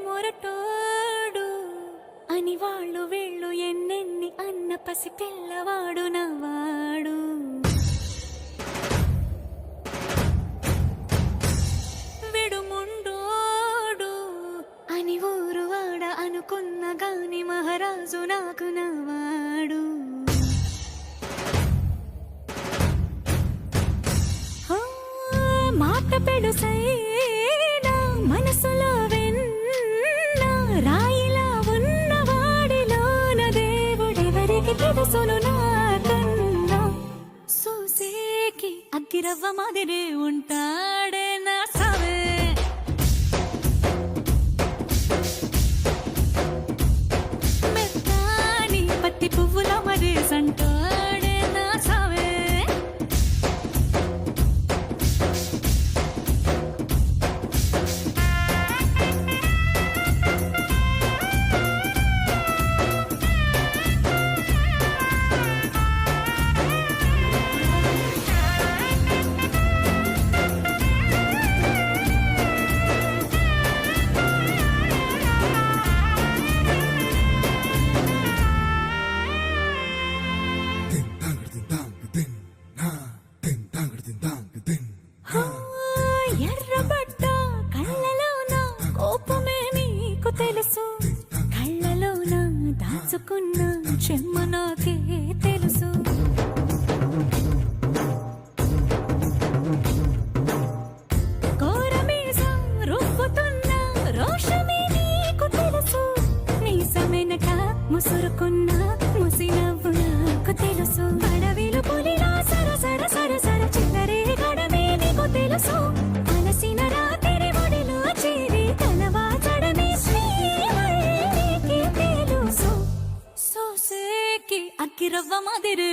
మొరటోడు అని వాళ్ళు వీళ్ళు ఎన్నెన్ని అన్న పసి పిల్లవాడు నవ్వాడు. విడుముండోడు అని ఊరు వాడ అనుకున్న గాని మహారాజు నాకు నవ్వాడు. మాట పెడుసైనా మనసులో వెన్న రాయిలా ఉన్నవాడిలోన దేవుడెవరికి తెలుసును నాకన్నా. సూసేకి అగ్గిరవ్వ మాదిరి ఉంటాడే నా సావే. మెత్తాని పత్తి పువ్వుల మరి సంటాడే నా సావే. ఎర్రబడ్డ కళ్ళలోన కోపమే నీకు తెలుసు, కళ్ళలోన దాచుకున్న చెమ్మ నాకే తెలుసు. కోరమీసం రుబ్బుతున్న రోషమే నీకు తెలుసు, మీసమెనక ముసురుకున్న ముసినవ్వు నాకు తెలుసు. అడవిలు పులిలా సరసర సరసర చిల్లరే గడమే నీకు తెలుసు, అలసిన రాత్రి ఒడిలో చేరి తలవాచడమే శ్రీవల్లికి తెలుసు. సోసేకి అగ్గిరవ్వ మాదిరి